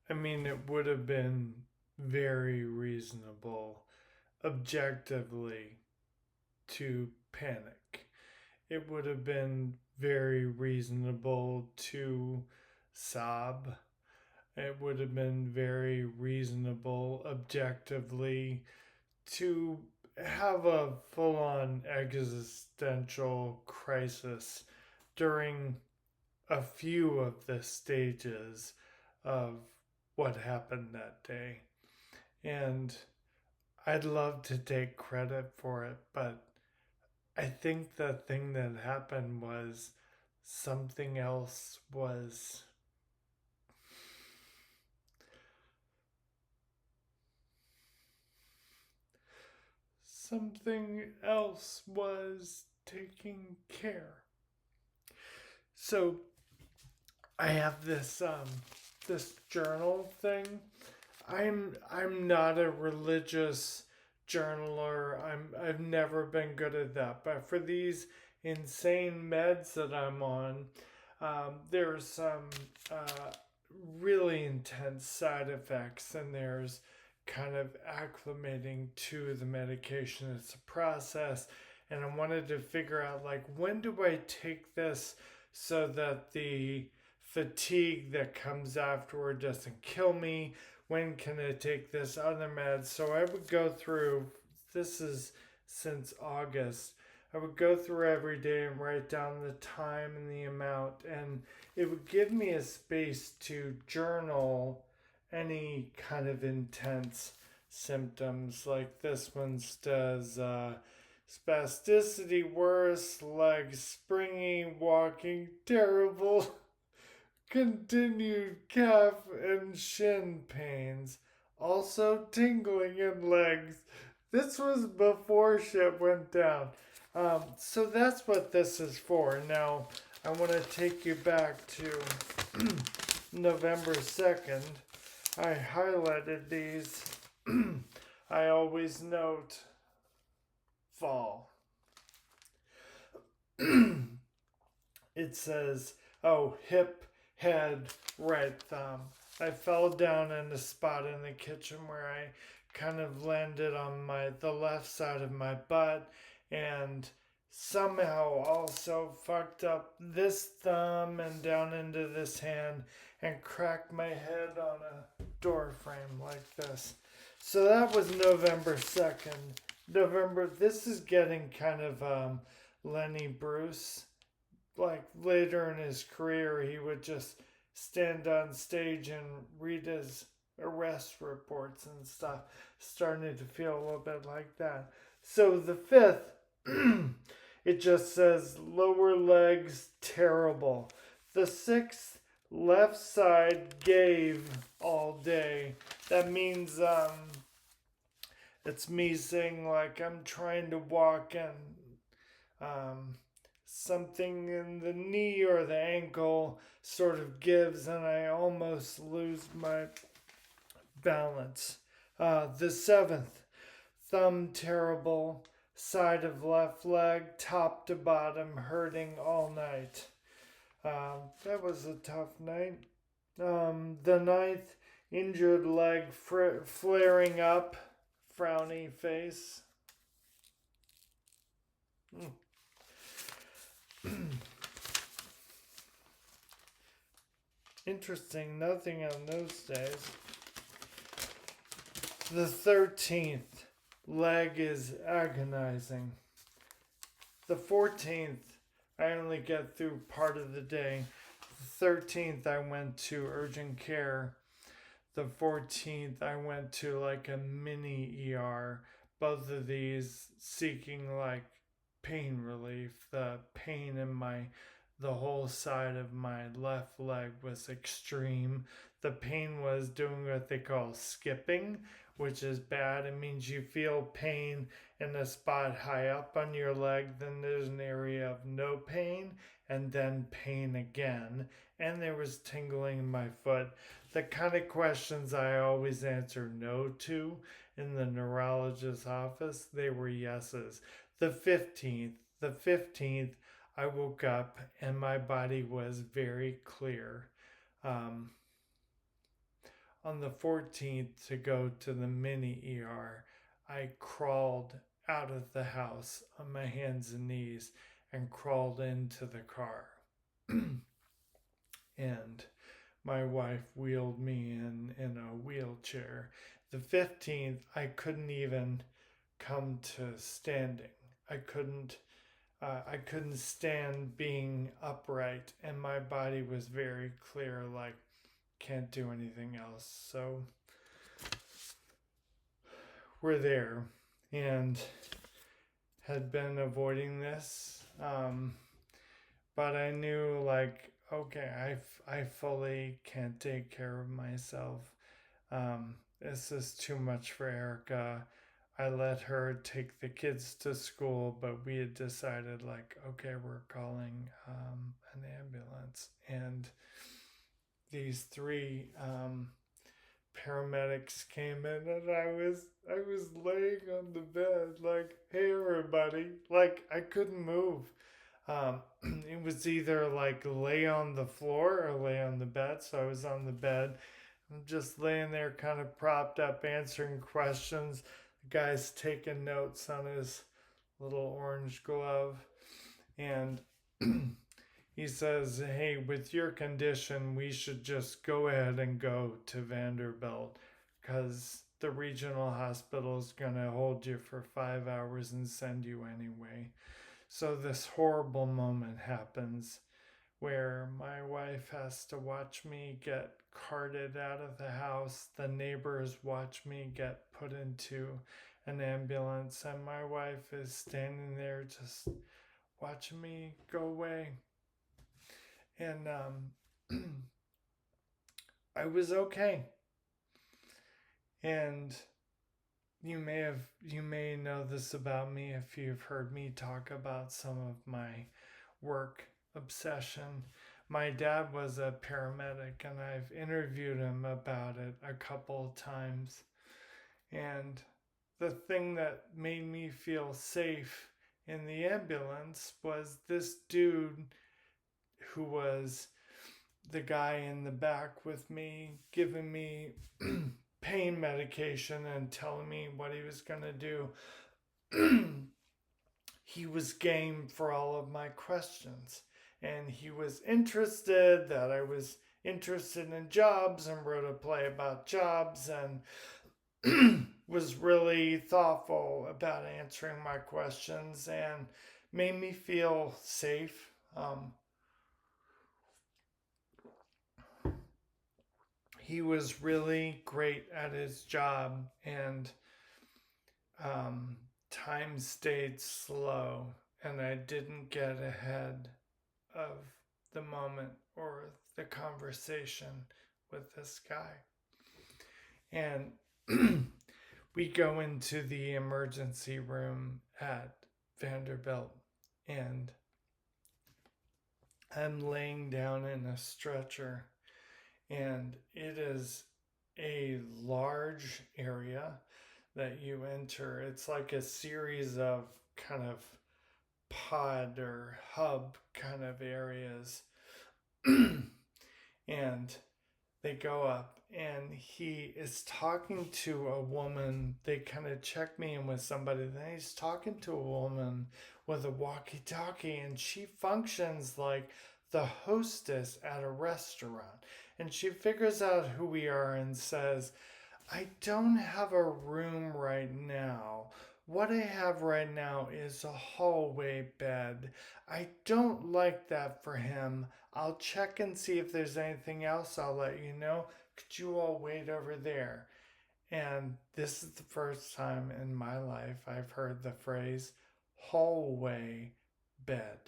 I mean, it would have been very reasonable, objectively, to panic. It would have been very reasonable to sob. It would have been very reasonable, objectively, to have a full on existential crisis during a few of the stages of what happened that day. And I'd love to take credit for it, but I think the thing that happened was something else was taking care. So I have this journal thing. I'm not a religious journaler. I've never been good at that. But for these insane meds that I'm on, there's some uh, really intense side effects, and there's kind of acclimating to the medication. It's a process, and I wanted to figure out like when do I take this so that the fatigue that comes afterward doesn't kill me. When can I take this other med? So I would go through, this is since August, I would go through every day and write down the time and the amount, and it would give me a space to journal any kind of intense symptoms. Like this one does spasticity worse, legs springy, walking terrible, continued calf and shin pains, also tingling in legs. This was before shit went down. So that's what this is for. Now, I want to take you back to November 2nd. I highlighted these. I always note fall. It says, oh, hip, head, right thumb. I fell down in a spot in the kitchen where I kind of landed on the left side of my butt and somehow also fucked up this thumb and down into this hand and cracked my head on a door frame like this. So that was November 2nd. This is getting kind of Lenny Bruce. Like later in his career, he would just stand on stage and read his arrest reports and stuff. Starting to feel a little bit like that. So the 5th, it just says lower legs terrible. The 6th, left side gave all day. That means it's me saying like I'm trying to walk and something in the knee or the ankle sort of gives and I almost lose my balance. The 7th, thumb terrible, side of left leg, top to bottom, hurting all night. That was a tough night. The 9th, injured leg flaring up, frowny face. Interesting, nothing on those days. The 13th, leg is agonizing. The 14th, I only get through part of the day. The 13th, I went to urgent care. The 14th, I went to like a mini ER. Both of these seeking like pain relief. The pain in the whole side of my left leg was extreme. The pain was doing what they call skipping, which is bad. It means you feel pain in a spot high up on your leg, then there's an area of no pain, and then pain again. And there was tingling in my foot. The kind of questions I always answer no to in the neurologist's office, they were yeses. The 15th, I woke up and my body was very clear. Um, On the 14th, to go to the mini ER, I crawled out of the house on my hands and knees and crawled into the car. And my wife wheeled me in a wheelchair. The 15th, I couldn't even come to standing. I couldn't stand being upright, and my body was very clear, like, can't do anything else. So we're there, and had been avoiding this, but I knew, like, okay, I fully can't take care of myself. This is too much for Erica. I let her take the kids to school, but we had decided, like, okay, we're calling an ambulance. And these three paramedics came in, and I was laying on the bed, like, hey everybody, like, I couldn't move. It was either like lay on the floor or lay on the bed, so I was on the bed. I'm just laying there, kind of propped up, answering questions. The guy's taking notes on his little orange glove, and he says, hey, with your condition, we should just go ahead and go to Vanderbilt, because the regional hospital is going to hold you for 5 hours and send you anyway. So this horrible moment happens where my wife has to watch me get carted out of the house. The neighbors watch me get put into an ambulance, and my wife is standing there just watching me go away. And I was okay. And you may know this about me if you've heard me talk about some of my work obsession. My dad was a paramedic, and I've interviewed him about it a couple of times. And the thing that made me feel safe in the ambulance was this dude who was the guy in the back with me, giving me pain medication and telling me what he was going to do. He was game for all of my questions, and he was interested that I was interested in jobs and wrote a play about jobs, and was really thoughtful about answering my questions and made me feel safe. He was really great at his job, and time stayed slow, and I didn't get ahead of the moment or the conversation with this guy. And we go into the emergency room at Vanderbilt, and I'm laying down in a stretcher, and it is a large area that you enter. It's like a series of kind of pod or hub kind of areas. And they go up, and he is talking to a woman. They kind of check me in with somebody. Then he's talking to a woman with a walkie talkie, and she functions like the hostess at a restaurant. And she figures out who we are and says, I don't have a room right now. What I have right now is a hallway bed. I don't like that for him. I'll check and see if there's anything else. I'll let you know. Could you all wait over there? And this is the first time in my life I've heard the phrase hallway bed.